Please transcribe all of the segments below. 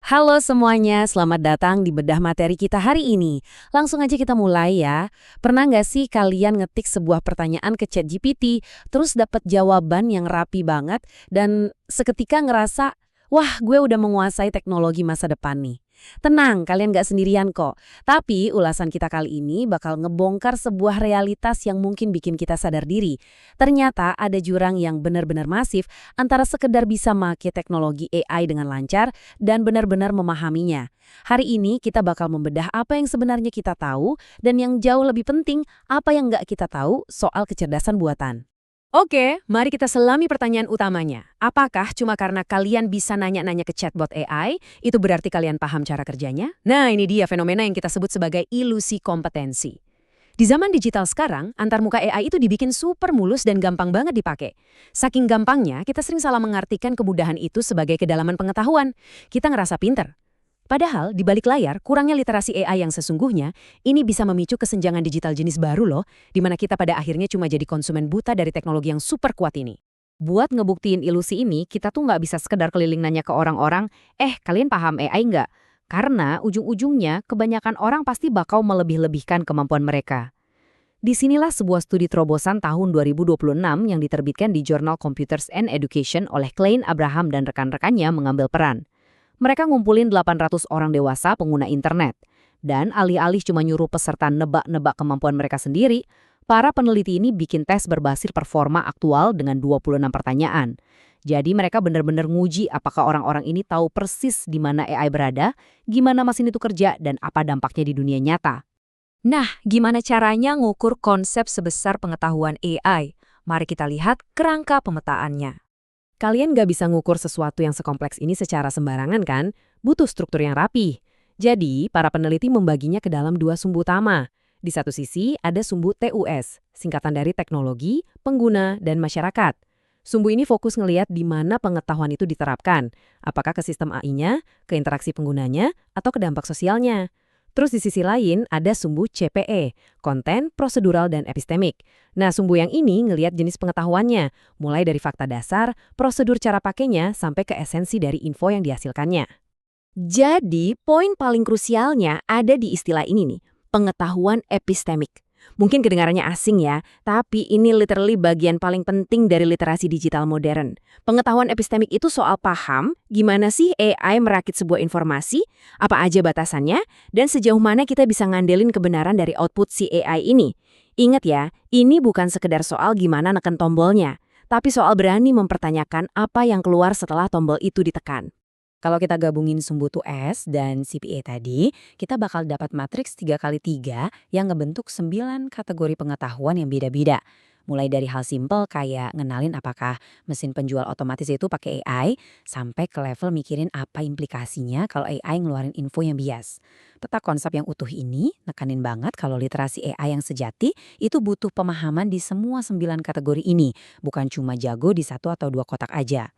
Halo semuanya, selamat datang di bedah materi kita hari ini. Langsung aja kita mulai ya. Pernah nggak sih kalian ngetik sebuah pertanyaan ke ChatGPT, terus dapat jawaban yang rapi banget, dan seketika ngerasa, wah gue udah menguasai teknologi masa depan nih. Tenang, kalian nggak sendirian kok. Tapi ulasan kita kali ini bakal ngebongkar sebuah realitas yang mungkin bikin kita sadar diri. Ternyata ada jurang yang benar-benar masif antara sekedar bisa make teknologi AI dengan lancar dan benar-benar memahaminya. Hari ini kita bakal membedah apa yang sebenarnya kita tahu dan yang jauh lebih penting, apa yang nggak kita tahu soal kecerdasan buatan. Oke, mari kita selami pertanyaan utamanya. Apakah cuma karena kalian bisa nanya-nanya ke chatbot AI, itu berarti kalian paham cara kerjanya? Nah, ini dia fenomena yang kita sebut sebagai ilusi kompetensi. Di zaman digital sekarang, antarmuka AI itu dibikin super mulus dan gampang banget dipakai. Saking gampangnya, kita sering salah mengartikan kemudahan itu sebagai kedalaman pengetahuan. Kita ngerasa pinter. Padahal, di balik layar, kurangnya literasi AI yang sesungguhnya, ini bisa memicu kesenjangan digital jenis baru loh, di mana kita pada akhirnya cuma jadi konsumen buta dari teknologi yang super kuat ini. Buat ngebuktiin ilusi ini, kita tuh nggak bisa sekedar keliling nanya ke orang-orang, kalian paham AI nggak? Karena ujung-ujungnya, kebanyakan orang pasti bakal melebih-lebihkan kemampuan mereka. Disinilah sebuah studi terobosan tahun 2026 yang diterbitkan di jurnal Computers and Education oleh Klein Abraham dan rekan-rekannya mengambil peran. Mereka ngumpulin 800 orang dewasa pengguna internet. Dan alih-alih cuma nyuruh peserta nebak-nebak kemampuan mereka sendiri, para peneliti ini bikin tes berbasis performa aktual dengan 26 pertanyaan. Jadi mereka benar-benar nguji apakah orang-orang ini tahu persis di mana AI berada, gimana mesin itu kerja, dan apa dampaknya di dunia nyata. Nah, gimana caranya ngukur konsep sebesar pengetahuan AI? Mari kita lihat kerangka pemetaannya. Kalian gak bisa ngukur sesuatu yang sekompleks ini secara sembarangan kan? Butuh struktur yang rapi. Jadi, para peneliti membaginya ke dalam dua sumbu utama. Di satu sisi ada sumbu TUS, singkatan dari teknologi, pengguna, dan masyarakat. Sumbu ini fokus ngeliat di mana pengetahuan itu diterapkan. Apakah ke sistem AI-nya, ke interaksi penggunanya, atau ke dampak sosialnya. Terus di sisi lain ada sumbu CPE, konten, prosedural, dan epistemik. Nah, sumbu yang ini ngelihat jenis pengetahuannya, mulai dari fakta dasar, prosedur cara pakainya, sampai ke esensi dari info yang dihasilkannya. Jadi, poin paling krusialnya ada di istilah ini nih, pengetahuan epistemik. Mungkin kedengarannya asing ya, tapi ini literally bagian paling penting dari literasi digital modern. Pengetahuan epistemik itu soal paham, gimana sih AI merakit sebuah informasi, apa aja batasannya, dan sejauh mana kita bisa ngandelin kebenaran dari output si AI ini. Ingat ya, ini bukan sekedar soal gimana neken tombolnya, tapi soal berani mempertanyakan apa yang keluar setelah tombol itu ditekan. Kalau kita gabungin sumbu TUS dan CPA tadi, kita bakal dapat matriks 3x3 yang ngebentuk 9 kategori pengetahuan yang beda-beda. Mulai dari hal simpel kayak ngenalin apakah mesin penjual otomatis itu pakai AI, sampai ke level mikirin apa implikasinya kalau AI ngeluarin info yang bias. Peta konsep yang utuh ini nekanin banget kalau literasi AI yang sejati itu butuh pemahaman di semua 9 kategori ini, bukan cuma jago di satu atau dua kotak aja.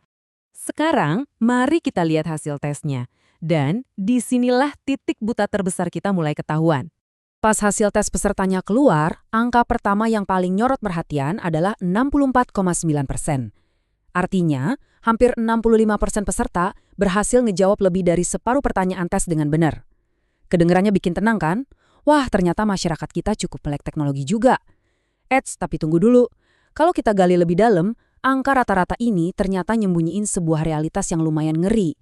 Sekarang, mari kita lihat hasil tesnya. Dan disinilah titik buta terbesar kita mulai ketahuan. Pas hasil tes pesertanya keluar, angka pertama yang paling nyorot perhatian adalah 64,9%. Artinya, hampir 65% peserta berhasil ngejawab lebih dari separuh pertanyaan tes dengan benar. Kedengerannya bikin tenang kan? Wah, ternyata masyarakat kita cukup melek teknologi juga. Tapi tunggu dulu. Kalau kita gali lebih dalam, angka rata-rata ini ternyata nyembunyiin sebuah realitas yang lumayan ngeri.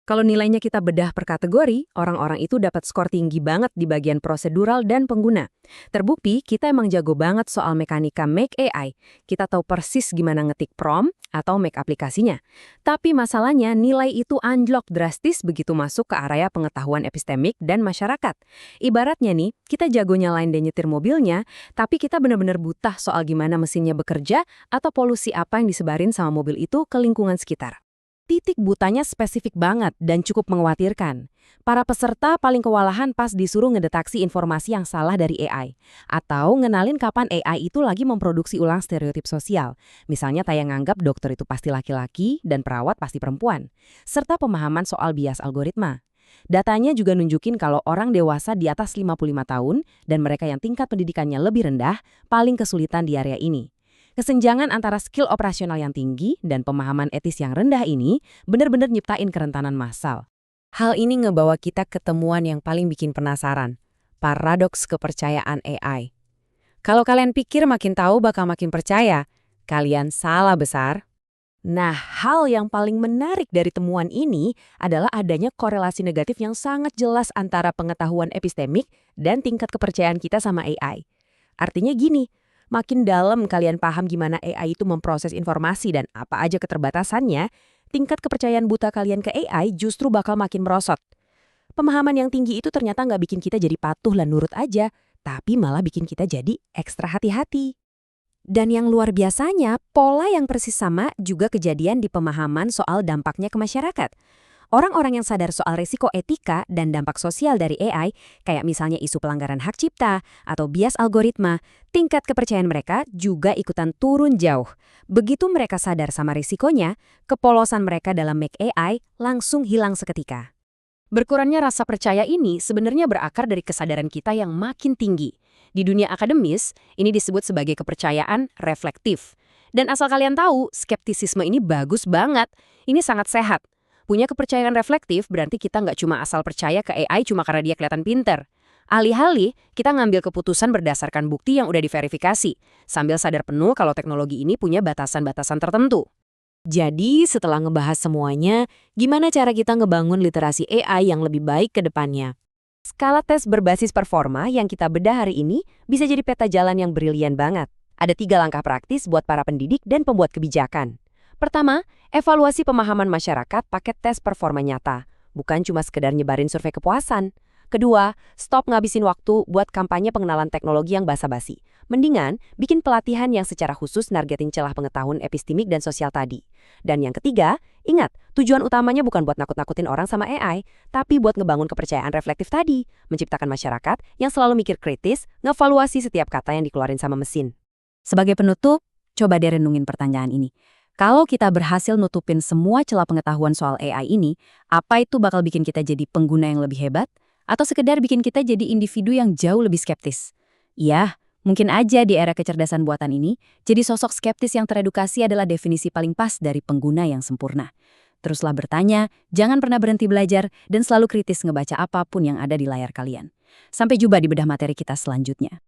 Kalau nilainya kita bedah per kategori, orang-orang itu dapat skor tinggi banget di bagian prosedural dan pengguna. Terbukti, kita emang jago banget soal mekanika make AI. Kita tahu persis gimana ngetik prompt atau make aplikasinya. Tapi masalahnya nilai itu anjlok drastis begitu masuk ke area pengetahuan epistemik dan masyarakat. Ibaratnya nih, kita jago nyalain dan nyetir mobilnya, tapi kita benar-benar buta soal gimana mesinnya bekerja atau polusi apa yang disebarin sama mobil itu ke lingkungan sekitar. Titik butanya spesifik banget dan cukup mengkhawatirkan. Para peserta paling kewalahan pas disuruh ngedeteksi informasi yang salah dari AI. Atau ngenalin kapan AI itu lagi memproduksi ulang stereotip sosial. Misalnya tayang nganggap dokter itu pasti laki-laki dan perawat pasti perempuan. Serta pemahaman soal bias algoritma. Datanya juga nunjukin kalau orang dewasa di atas 55 tahun dan mereka yang tingkat pendidikannya lebih rendah paling kesulitan di area ini. Kesenjangan antara skill operasional yang tinggi dan pemahaman etis yang rendah ini benar-benar nyiptain kerentanan massal. Hal ini ngebawa kita ke temuan yang paling bikin penasaran, paradoks kepercayaan AI. Kalau kalian pikir makin tahu bakal makin percaya, kalian salah besar. Nah, hal yang paling menarik dari temuan ini adalah adanya korelasi negatif yang sangat jelas antara pengetahuan epistemik dan tingkat kepercayaan kita sama AI. Artinya gini, makin dalam kalian paham gimana AI itu memproses informasi dan apa aja keterbatasannya, tingkat kepercayaan buta kalian ke AI justru bakal makin merosot. Pemahaman yang tinggi itu ternyata nggak bikin kita jadi patuh dan nurut aja, tapi malah bikin kita jadi ekstra hati-hati. Dan yang luar biasanya, pola yang persis sama juga kejadian di pemahaman soal dampaknya ke masyarakat. Orang-orang yang sadar soal risiko etika dan dampak sosial dari AI, kayak misalnya isu pelanggaran hak cipta atau bias algoritma, tingkat kepercayaan mereka juga ikutan turun jauh. Begitu mereka sadar sama risikonya, kepolosan mereka dalam make AI langsung hilang seketika. Berkurangnya rasa percaya ini sebenarnya berakar dari kesadaran kita yang makin tinggi. Di dunia akademis, ini disebut sebagai kepercayaan reflektif. Dan asal kalian tahu, skeptisisme ini bagus banget. Ini sangat sehat. Punya kepercayaan reflektif berarti kita nggak cuma asal percaya ke AI cuma karena dia kelihatan pinter. Alih-alih, kita ngambil keputusan berdasarkan bukti yang udah diverifikasi, sambil sadar penuh kalau teknologi ini punya batasan-batasan tertentu. Jadi, setelah ngebahas semuanya, gimana cara kita ngebangun literasi AI yang lebih baik ke depannya? Skala tes berbasis performa yang kita bedah hari ini bisa jadi peta jalan yang brilian banget. Ada 3 langkah praktis buat para pendidik dan pembuat kebijakan. Pertama, evaluasi pemahaman masyarakat pakai tes performa nyata, bukan cuma sekedar nyebarin survei kepuasan. Kedua, stop ngabisin waktu buat kampanye pengenalan teknologi yang basa-basi. Mendingan, bikin pelatihan yang secara khusus nargetin celah pengetahuan epistemik dan sosial tadi. Dan yang ketiga, ingat, tujuan utamanya bukan buat nakut-nakutin orang sama AI, tapi buat ngebangun kepercayaan reflektif tadi, menciptakan masyarakat yang selalu mikir kritis, ngevaluasi setiap kata yang dikeluarin sama mesin. Sebagai penutup, coba deh renungin pertanyaan ini. Kalau kita berhasil nutupin semua celah pengetahuan soal AI ini, apa itu bakal bikin kita jadi pengguna yang lebih hebat? Atau sekedar bikin kita jadi individu yang jauh lebih skeptis? Iya, mungkin aja di era kecerdasan buatan ini, jadi sosok skeptis yang teredukasi adalah definisi paling pas dari pengguna yang sempurna. Teruslah bertanya, jangan pernah berhenti belajar, dan selalu kritis ngebaca apapun yang ada di layar kalian. Sampai jumpa di bedah materi kita selanjutnya.